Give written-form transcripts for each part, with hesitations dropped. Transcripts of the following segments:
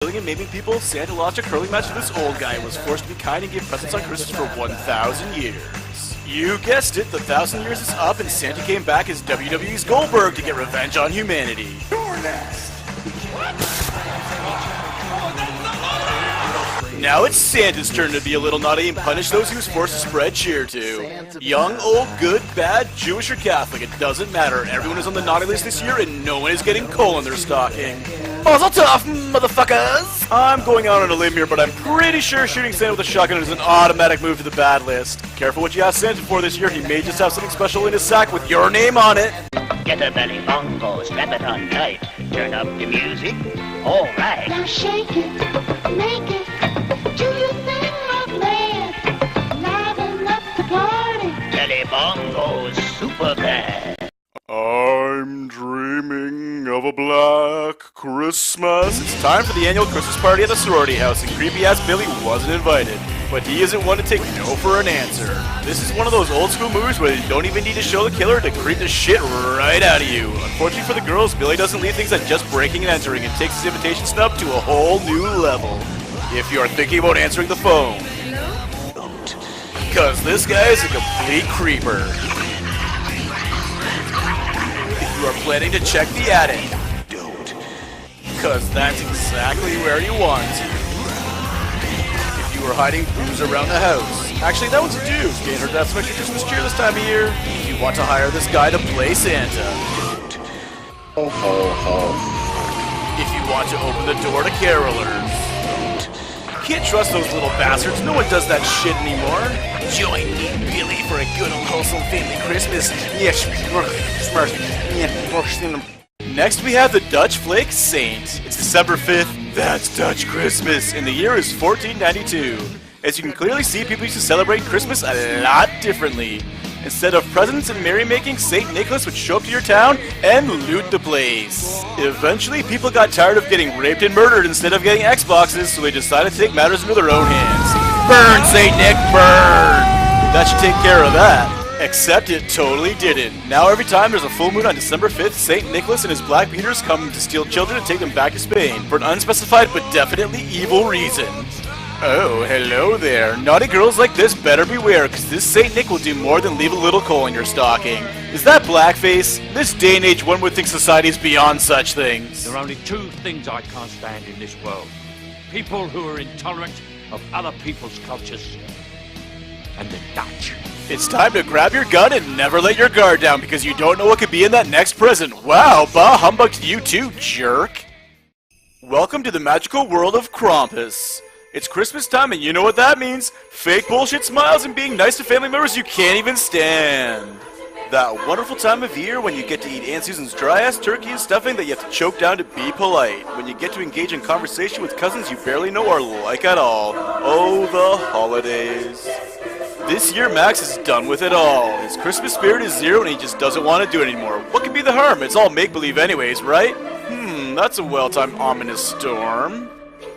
Killing and maiming people, Santa lost a curling match to this old guy and was forced to be kind and give presents on Christmas for 1,000 years. You guessed it, the 1,000 years is up and Santa came back as WWE's Goldberg to get revenge on humanity. You're next. Now it's Santa's turn to be a little naughty and punish those he was forced to spread cheer to. Young, old, good, bad, Jewish or Catholic, it doesn't matter. Everyone is on the naughty list this year and no one is getting coal in their stocking. Muzzle tough, motherfuckers! I'm going out on a limb here, but I'm pretty sure shooting Santa with a shotgun is an automatic move to the bad list. Careful what you ask Santa for this year, he may just have something special in his sack with your name on it. Get a belly bongo, strap it on tight, turn up the music, alright. Now shake it, make it, do your thing, my man. Liven up the party. Belly bongo's super bad. I'm dreaming of a black Christmas. It's time for the annual Christmas party at the sorority house, and creepy-ass Billy wasn't invited. But he isn't one to take no for an answer. This is one of those old-school movies where you don't even need to show the killer to creep the shit right out of you. Unfortunately for the girls, Billy doesn't leave things at just breaking and entering and takes his invitation snub to a whole new level. If you're thinking about answering the phone, don't. Because this guy is a complete creeper. You are planning to check the attic. Don't. Because that's exactly where you want to. If you are hiding booze around the house. Actually, that one's a dude. Gain her death some extra Christmas cheer this time of year. If you want to hire this guy to play Santa. Ho, ho, ho. If you want to open the door to carolers. You can't trust those little bastards. No one does that shit anymore. Join me, Billy, for a good old wholesome family Christmas. Yes, next we have the Dutch Flake Saint. It's December 5th. That's Dutch Christmas, and the year is 1492. As you can clearly see, people used to celebrate Christmas a lot differently. Instead of presents and merrymaking, St. Nicholas would show up to your town and loot the place. Eventually, people got tired of getting raped and murdered instead of getting Xboxes, so they decided to take matters into their own hands. Burn, St. Nick, burn! That should take care of that. Except it totally didn't. Now every time there's a full moon on December 5th, St. Nicholas and his Black Peters come to steal children and take them back to Spain for an unspecified but definitely evil reason. Oh, hello there. Naughty girls like this better beware, because this St. Nick will do more than leave a little coal in your stocking. Is that blackface? This day and age, one would think society's beyond such things. There are only two things I can't stand in this world. People who are intolerant of other people's cultures, and the Dutch. It's time to grab your gun and never let your guard down, because you don't know what could be in that next present. Wow, bah humbug to you too, jerk. Welcome to the magical world of Krampus. It's Christmas time and you know what that means. Fake bullshit smiles and being nice to family members you can't even stand. That wonderful time of year when you get to eat Aunt Susan's dry-ass turkey and stuffing that you have to choke down to be polite. When you get to engage in conversation with cousins you barely know or like at all. Oh, the holidays. This year Max is done with it all. His Christmas spirit is zero and he just doesn't want to do it anymore. What could be the harm? It's all make-believe anyways, right? That's a well-timed ominous storm.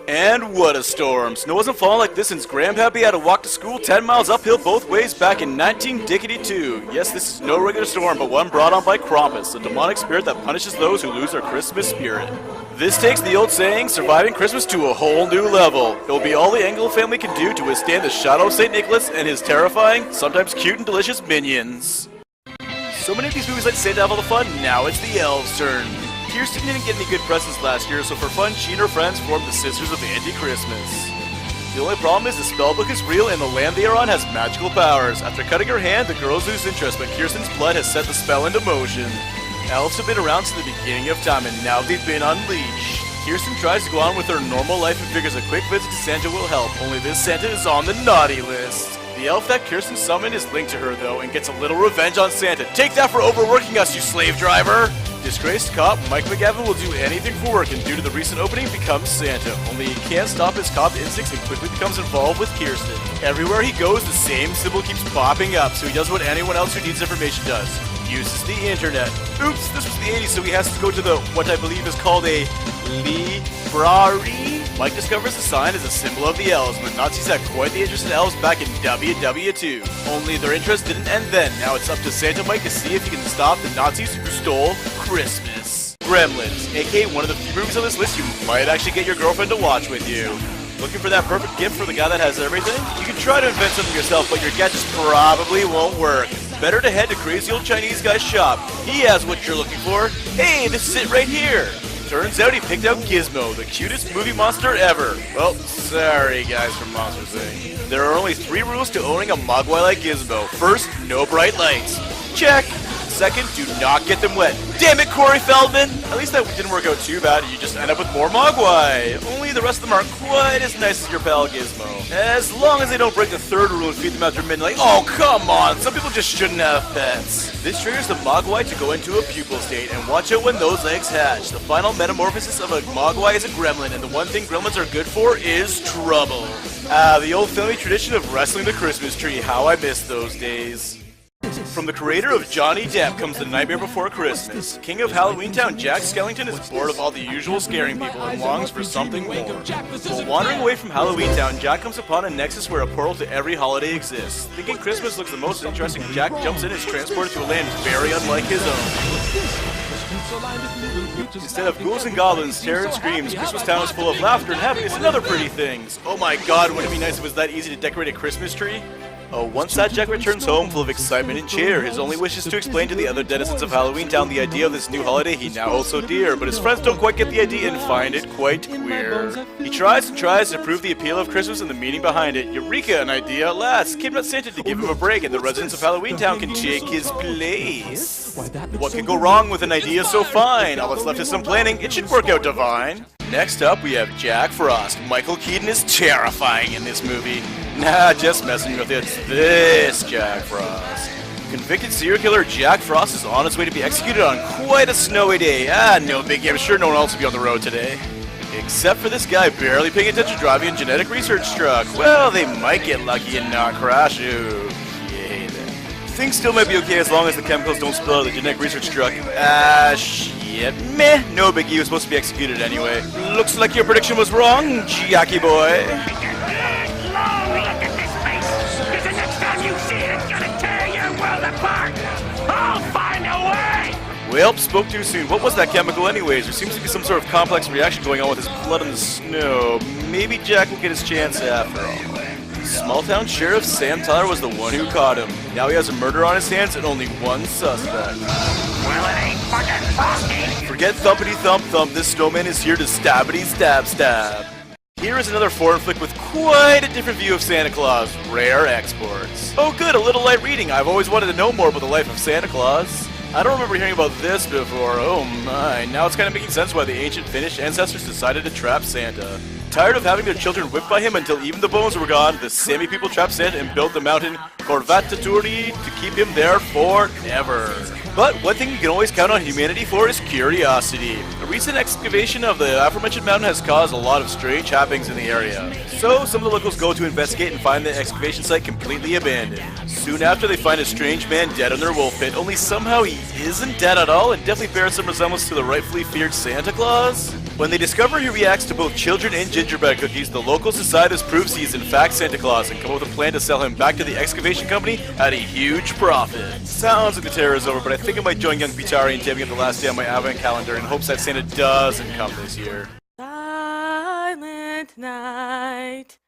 And what a storm. Snow wasn't falling like this since Grandpappy had to walk to school 10 miles uphill both ways back in 1952. Yes, this is no regular storm, but one brought on by Krampus, the demonic spirit that punishes those who lose their Christmas spirit. This takes the old saying, surviving Christmas to a whole new level. It will be all the Engel family can do to withstand the shadow of St. Nicholas and his terrifying, sometimes cute and delicious minions. So many of these movies let Santa have all the fun, now it's the elves' turn. Kirsten didn't get any good presents last year, so for fun, she and her friends formed the Sisters of Anti-Christmas. The only problem is the spellbook is real and the land they are on has magical powers. After cutting her hand, the girls lose interest, but Kirsten's blood has set the spell into motion. Elves have been around since the beginning of time, and now they've been unleashed. Kirsten tries to go on with her normal life and figures a quick visit to Santa will help, only this Santa is on the naughty list. The elf that Kirsten summoned is linked to her, though, and gets a little revenge on Santa. Take that for overworking us, you slave driver! Disgraced cop Mike McGavin will do anything for work, and due to the recent opening, becomes Santa. Only he can't stop his cop instincts and quickly becomes involved with Kirsten. Everywhere he goes, the same symbol keeps popping up, so he does what anyone else who needs information does. Uses the internet. Oops, this was the 80s, so he has to go to the, what I believe is called a library. Mike discovers the sign as a symbol of the elves, but Nazis had quite the interest in elves back in WW2. Only their interest didn't end then. Now it's up to Santa Mike to see if he can stop the Nazis who stole Christmas. Gremlins, aka one of the few movies on this list you might actually get your girlfriend to watch with you. Looking for that perfect gift for the guy that has everything? You can try to invent something yourself, but your gadgets probably won't work. Better to head to Crazy Old Chinese Guy's shop. He has what you're looking for. Hey, this is it right here. Turns out he picked out Gizmo, the cutest movie monster ever. Well, sorry guys from Monsters Inc. There are only 3 rules to owning a Mogwai like Gizmo. First, no bright lights. Check. Second, do not get them wet. Damn it, Corey Feldman! At least that didn't work out too bad. You just end up with more Mogwai. Only the rest of them aren't quite as nice as your pal Gizmo. As long as they don't break the 3rd rule and feed them after midnight. Oh, come on! Some people just shouldn't have pets. This triggers the Mogwai to go into a pupal state, and watch out when those eggs hatch. The final metamorphosis of a Mogwai is a gremlin, and the one thing gremlins are good for is trouble. The old family tradition of wrestling the Christmas tree. How I miss those days. From the creator of Johnny Depp comes The Nightmare Before Christmas. King of Halloween Town Jack Skellington is bored of all the usual scaring people and longs for something more. While wandering away from Halloween Town, Jack comes upon a nexus where a portal to every holiday exists. Thinking Christmas looks the most interesting, Jack jumps in and is transported to a land very unlike his own. Instead of ghouls and goblins, terror and screams, Christmas Town is full of laughter and happiness and other pretty things. Oh my god, wouldn't it be nice if it was that easy to decorate a Christmas tree? Oh, once that Jack returns home full of excitement and cheer, his only wish is to explain to the other denizens of Halloween Town the idea of this new holiday he now holds so dear, but his friends don't quite get the idea and find it quite queer. He tries and tries to prove the appeal of Christmas and the meaning behind it. Eureka, an idea at last! Kid not Santa to give him a break and the residents of Halloween Town can take his place. What can go wrong with an idea so fine? All that's left is some planning, it should work out divine. Next up, we have Jack Frost. Michael Keaton is terrifying in this movie. Nah, just messing with you. It's this Jack Frost. Convicted serial killer Jack Frost is on his way to be executed on quite a snowy day. No biggie. I'm sure no one else will be on the road today. Except for this guy barely paying attention driving a genetic research truck. Well, they might get lucky and not crash. Okay then. Things still might be okay as long as the chemicals don't spill out of the genetic research truck. Shit. Meh. No biggie. He was supposed to be executed anyway. Looks like your prediction was wrong, Jackie boy. Well, spoke too soon. What was that chemical anyways? There seems to be some sort of complex reaction going on with his blood in the snow. Maybe Jack will get his chance after all. Small town sheriff Sam Tyler was the one who caught him. Now he has a murder on his hands and only one suspect. Well, it ain't fucking frosty. Forget thumpity thump thump, this snowman is here to stabbity stab stab. Here is another foreign flick with quite a different view of Santa Claus. Rare exports. Oh good, a little light reading. I've always wanted to know more about the life of Santa Claus. I don't remember hearing about this before. Oh my, now it's kind of making sense why the ancient Finnish ancestors decided to trap Santa. Tired of having their children whipped by him until even the bones were gone, the Sami people trapped Santa and built the mountain Korvataturi to keep him there forever. But one thing you can always count on humanity for is curiosity. A recent excavation of the aforementioned mountain has caused a lot of strange happenings in the area. So some of the locals go to investigate and find the excavation site completely abandoned. Soon after they find a strange man dead on their wolf pit, only somehow he isn't dead at all and definitely bears some resemblance to the rightfully feared Santa Claus. When they discover he reacts to both children and gingerbread cookies, the locals decide this proves he is in fact Santa Claus and come up with a plan to sell him back to the excavation company at a huge profit. Sounds like the terror is over, but I think I might join young Pitari in taping up the last day on my Advent calendar in hopes that Santa doesn't come this year. Silent night,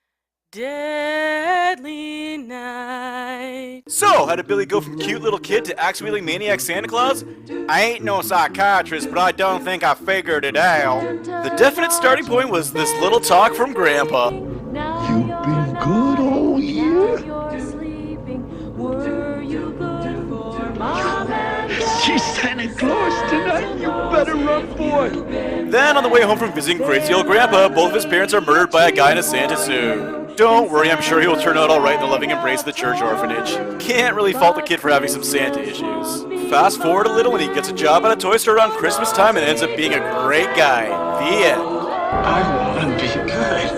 deadly night. So, how did Billy go from cute little kid to axe-wielding maniac Santa Claus? I ain't no psychiatrist, but I don't think I figured it out. The definite starting point was this little talk from Grandpa. You've been good all year? She's Santa Claus tonight. You better run for it. Then, on the way home from visiting crazy old Grandpa, both of his parents are murdered by a guy in a Santa suit. Don't worry, I'm sure he will turn out alright in the loving embrace of the church orphanage. Can't really fault the kid for having some Santa issues. Fast forward a little when he gets a job at a toy store around Christmas time and ends up being a great guy. The end. I want to be good.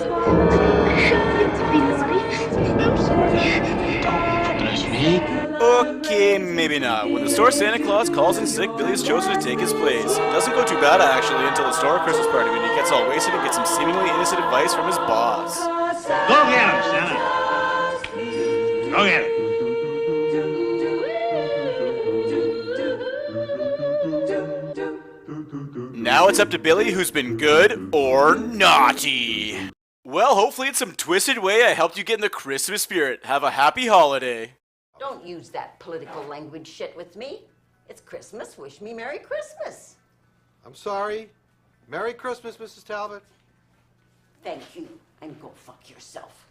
Don't bless me. Okay, maybe not. When the store Santa Claus calls in sick, Billy is chosen to take his place. It doesn't go too bad actually until the store Christmas party when he gets all wasted and gets some seemingly innocent advice from his boss. Go get him, Santa. Go get him. now it's up to Billy who's been good or naughty. Well, hopefully in some twisted way I helped you get in the Christmas spirit. Have a happy holiday. Don't use that political language shit with me. It's Christmas. Wish me Merry Christmas. I'm sorry. Merry Christmas, Mrs. Talbot. Thank you, and go fuck yourself.